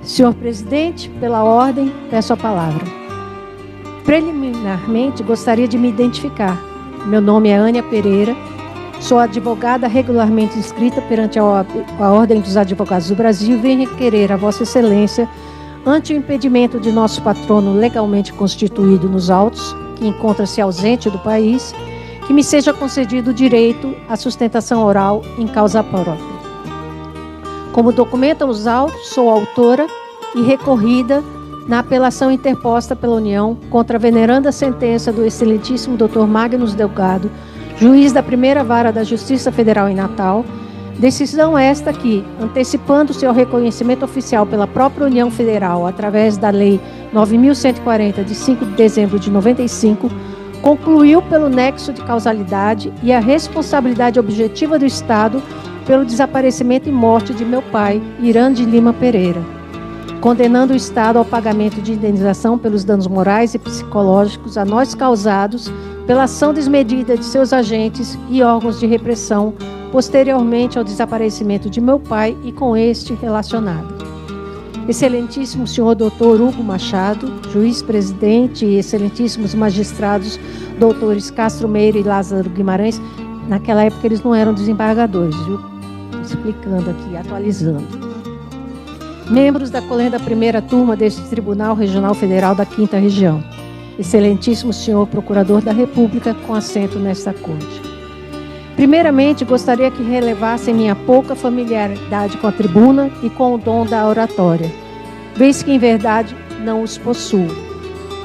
Speaker 2: Senhor presidente, pela ordem, peço a palavra. Preliminarmente, gostaria de me identificar. Meu nome é Ânia Pereira, sou advogada regularmente inscrita perante a Ordem dos Advogados do Brasil e venho requerer a Vossa Excelência, ante o impedimento de nosso patrono legalmente constituído nos autos, que encontra-se ausente do país, que me seja concedido o direito à sustentação oral em causa própria. Como documentam os autos, sou autora e recorrida na apelação interposta pela União contra a veneranda sentença do excelentíssimo Dr. Magnus Delgado, juiz da primeira vara da Justiça Federal em Natal, decisão esta que, antecipando-se ao reconhecimento oficial pela própria União Federal através da Lei 9.140, de 5 de dezembro de 95, concluiu pelo nexo de causalidade e a responsabilidade objetiva do Estado pelo desaparecimento e morte de meu pai, Irã de Lima Pereira, condenando o Estado ao pagamento de indenização pelos danos morais e psicológicos a nós causados pela ação desmedida de seus agentes e órgãos de repressão posteriormente ao desaparecimento de meu pai e com este relacionado. Excelentíssimo senhor Dr. Hugo Machado, juiz-presidente, e excelentíssimos magistrados, doutores Castro Meira e Lázaro Guimarães, naquela época eles não eram desembargadores, viu? Explicando aqui, atualizando. Membros da colenda primeira turma deste Tribunal Regional Federal da 5ª Região. Excelentíssimo senhor Procurador da República, com assento nesta corte. Primeiramente, gostaria que relevassem minha pouca familiaridade com a tribuna e com o dom da oratória, vez que, em verdade, não os possuo.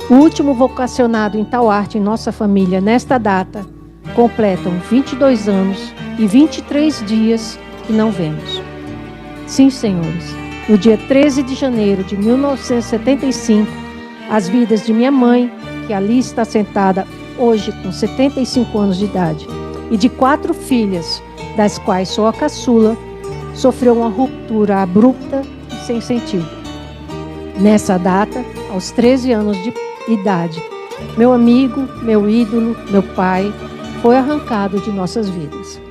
Speaker 2: O último vocacionado em tal arte em nossa família, nesta data, completam 22 anos e 23 dias que não vemos. Sim, senhores, no dia 13 de janeiro de 1975, as vidas de minha mãe, que ali está sentada hoje com 75 anos de idade, e de 4 filhas, das quais sou a caçula, sofreu uma ruptura abrupta e sem sentido. Nessa data, aos 13 anos de idade, meu amigo, meu ídolo, meu pai, foi arrancado de nossas vidas.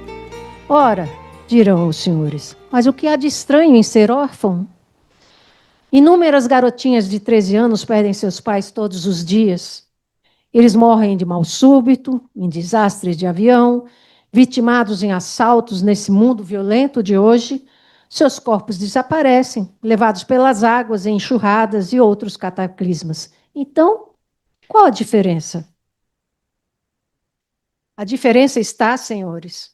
Speaker 2: Ora, dirão os senhores, mas o que há de estranho em ser órfão? Inúmeras garotinhas de 13 anos perdem seus pais todos os dias. Eles morrem de mal súbito, em desastres de avião, vitimados em assaltos nesse mundo violento de hoje. Seus corpos desaparecem, levados pelas águas em enxurradas e outros cataclismas. Então, qual a diferença? A diferença está, senhores,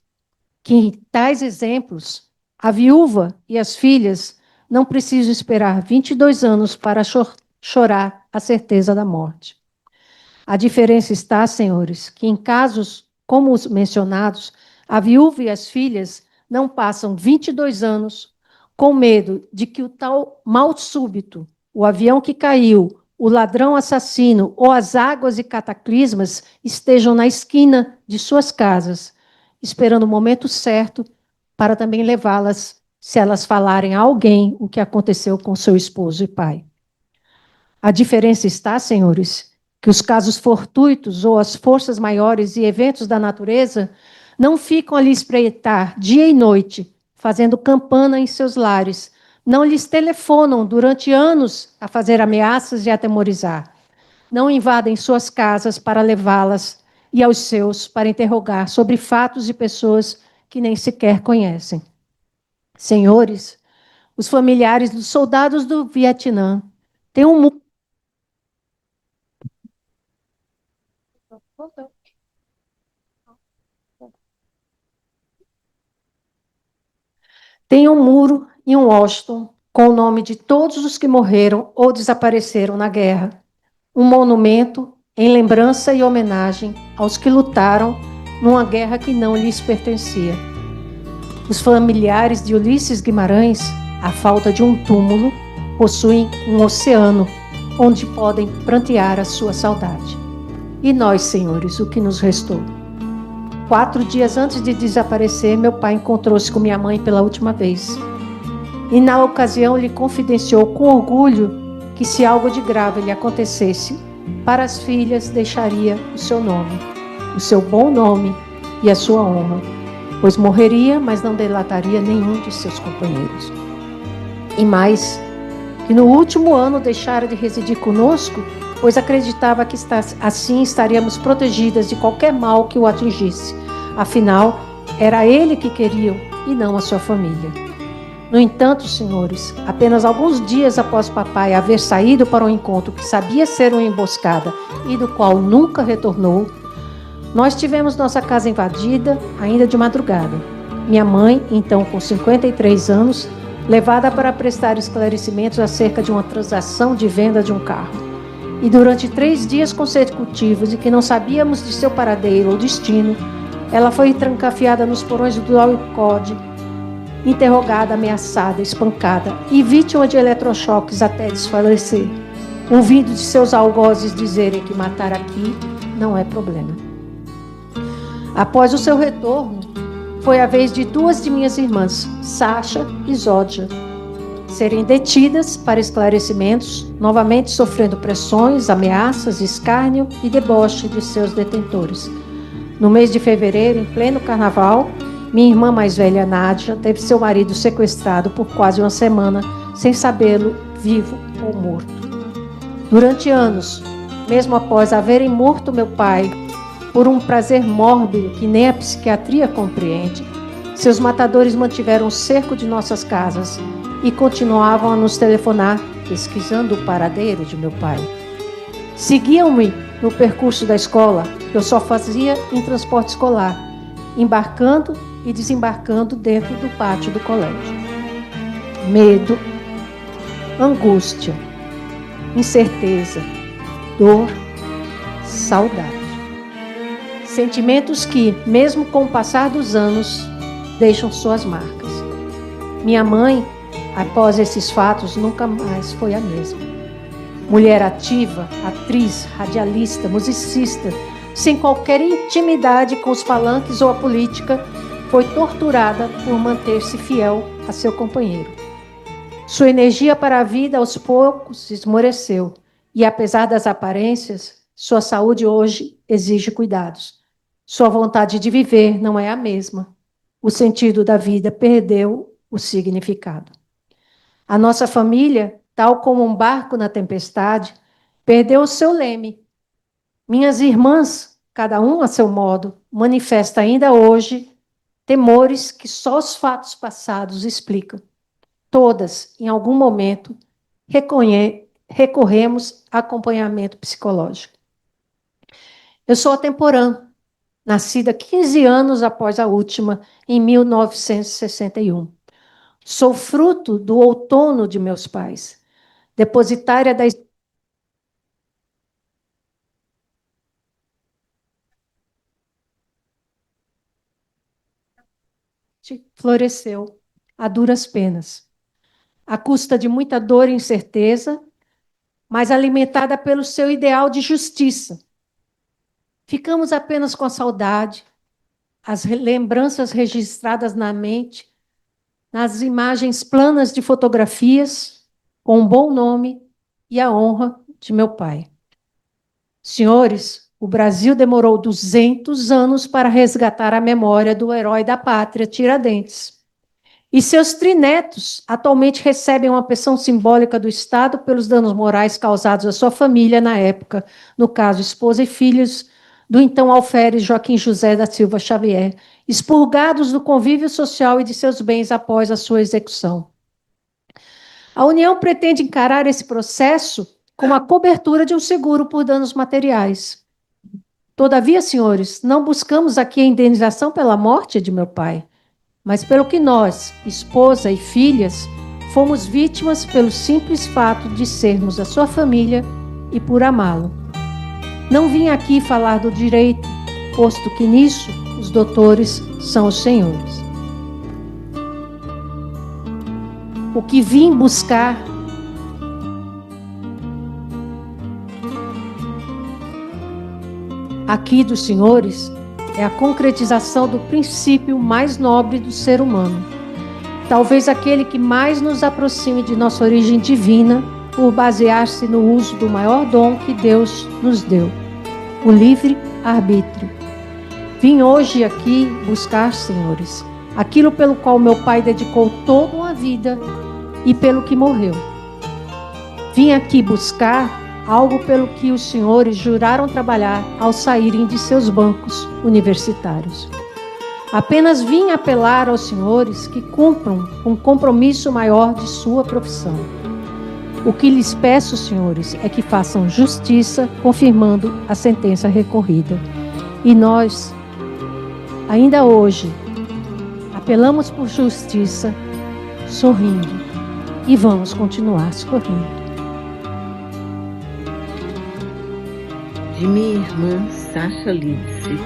Speaker 2: que em tais exemplos, a viúva e as filhas não precisam esperar 22 anos para chorar a certeza da morte. A diferença está, senhores, que em casos como os mencionados, a viúva e as filhas não passam 22 anos com medo de que o tal mal súbito, o avião que caiu, o ladrão assassino ou as águas e cataclismas estejam na esquina de suas casas, esperando o momento certo para também levá-las, se elas falarem a alguém o que aconteceu com seu esposo e pai. A diferença está, senhores, que os casos fortuitos ou as forças maiores e eventos da natureza não ficam ali espreitar dia e noite, fazendo campana em seus lares, não lhes telefonam durante anos a fazer ameaças e atemorizar, não invadem suas casas para levá-las e aos seus para interrogar sobre fatos e pessoas que nem sequer conhecem. Senhores, os familiares dos soldados do Vietnã têm Tem um muro em Washington com o nome de todos os que morreram ou desapareceram na guerra. Um monumento em lembrança e homenagem aos que lutaram numa guerra que não lhes pertencia. Os familiares de Ulisses Guimarães, à falta de um túmulo, possuem um oceano onde podem prantear a sua saudade. E nós, senhores, o que nos restou? 4 dias antes de desaparecer, meu pai encontrou-se com minha mãe pela última vez. E, na ocasião, lhe confidenciou com orgulho que, se algo de grave lhe acontecesse, para as filhas deixaria o seu nome, o seu bom nome e a sua honra, pois morreria, mas não delataria nenhum de seus companheiros. E mais, que no último ano deixara de residir conosco, pois acreditava que assim estaríamos protegidas de qualquer mal que o atingisse. Afinal, era ele que queriam e não a sua família. No entanto, senhores, apenas alguns dias após papai haver saído para um encontro que sabia ser uma emboscada e do qual nunca retornou, nós tivemos nossa casa invadida ainda de madrugada. Minha mãe, então com 53 anos, levada para prestar esclarecimentos acerca de uma transação de venda de um carro. E durante 3 dias consecutivos, em que não sabíamos de seu paradeiro ou destino, ela foi trancafiada nos porões do Alcode, interrogada, ameaçada, espancada e vítima de eletrochoques até desfalecer, ouvindo de seus algozes dizerem que matar aqui não é problema. Após o seu retorno, foi a vez de 2 de minhas irmãs, Sasha e Zodja, serem detidas para esclarecimentos, novamente sofrendo pressões, ameaças, escárnio e deboche de seus detentores. No mês de fevereiro, em pleno carnaval, minha irmã mais velha, Nádia, teve seu marido sequestrado por quase uma semana, sem sabê-lo, vivo ou morto. Durante anos, mesmo após haverem morto meu pai, por um prazer mórbido que nem a psiquiatria compreende, seus matadores mantiveram o cerco de nossas casas e continuavam a nos telefonar, pesquisando o paradeiro de meu pai. Seguiam-me no percurso da escola, que eu só fazia em transporte escolar, embarcando e desembarcando dentro do pátio do colégio. Medo, angústia, incerteza, dor, saudade. Sentimentos que, mesmo com o passar dos anos, deixam suas marcas. Minha mãe, após esses fatos, nunca mais foi a mesma. Mulher ativa, atriz, radialista, musicista, sem qualquer intimidade com os palanques ou a política, foi torturada por manter-se fiel a seu companheiro. Sua energia para a vida aos poucos esmoreceu e, apesar das aparências, sua saúde hoje exige cuidados. Sua vontade de viver não é a mesma. O sentido da vida perdeu o significado. A nossa família, tal como um barco na tempestade, perdeu o seu leme. Minhas irmãs, cada um a seu modo, manifesta ainda hoje temores que só os fatos passados explicam. Todas, em algum momento, recorremos a acompanhamento psicológico. Eu sou atemporã, nascida 15 anos após a última, em 1961. Sou fruto do outono de meus pais, depositária da floresceu a duras penas, à custa de muita dor e incerteza, mas alimentada pelo seu ideal de justiça. Ficamos apenas com a saudade, as lembranças registradas na mente, nas imagens planas de fotografias, com um bom nome e a honra de meu pai. Senhores, o Brasil demorou 200 anos para resgatar a memória do herói da pátria, Tiradentes. E seus trinetos atualmente recebem uma pensão simbólica do Estado pelos danos morais causados à sua família na época, no caso, esposa e filhos do então alferes Joaquim José da Silva Xavier, expurgados do convívio social e de seus bens após a sua execução. A União pretende encarar esse processo como a cobertura de um seguro por danos materiais. Todavia, senhores, não buscamos aqui a indenização pela morte de meu pai, mas pelo que nós, esposa e filhas, fomos vítimas pelo simples fato de sermos a sua família e por amá-lo. Não vim aqui falar do direito, posto que nisso os doutores são os senhores. O que vim buscar aqui dos senhores é a concretização do princípio mais nobre do ser humano, talvez aquele que mais nos aproxime de nossa origem divina, por basear-se no uso do maior dom que Deus nos deu, o livre-arbítrio. Vim hoje aqui buscar, senhores, aquilo pelo qual meu pai dedicou toda uma vida e pelo que morreu. Vim aqui buscar algo pelo que os senhores juraram trabalhar ao saírem de seus bancos universitários. Apenas vim apelar aos senhores que cumpram um compromisso maior de sua profissão. O que lhes peço, senhores, é que façam justiça, confirmando a sentença recorrida. E nós, ainda hoje, apelamos por justiça sorrindo. E vamos continuar sorrindo.
Speaker 3: De minha irmã Sacha Lidse,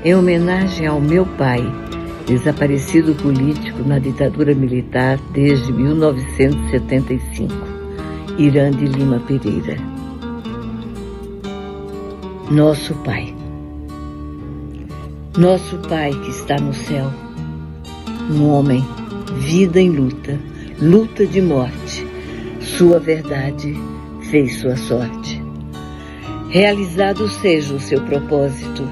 Speaker 3: em homenagem ao meu pai, desaparecido político na ditadura militar desde 1975, Irande Lima Pereira. Nosso Pai. Nosso Pai que está no céu, um homem, vida em luta, luta de morte, sua verdade fez sua sorte. Realizado seja o seu propósito,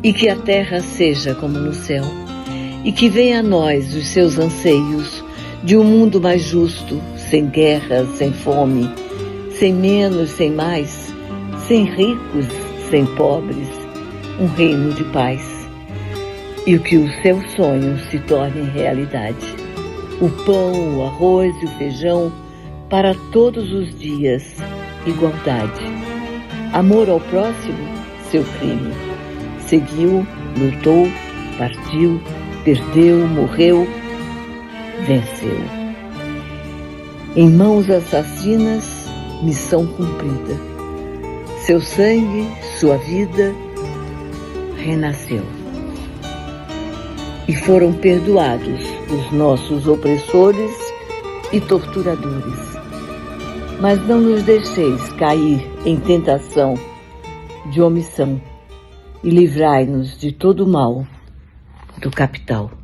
Speaker 3: e que a terra seja como no céu, e que venha a nós os seus anseios de um mundo mais justo, sem guerra, sem fome, sem menos, sem mais, sem ricos, sem pobres, um reino de paz. E que os seus sonhos se tornem realidade. O pão, o arroz e o feijão para todos os dias, igualdade. Amor ao próximo, seu crime. Seguiu, lutou, partiu, perdeu, morreu, venceu. Em mãos assassinas, missão cumprida. Seu sangue, sua vida, renasceu. E foram perdoados os nossos opressores e torturadores. Mas não nos deixeis cair em tentação de omissão e livrai-nos de todo o mal do capital.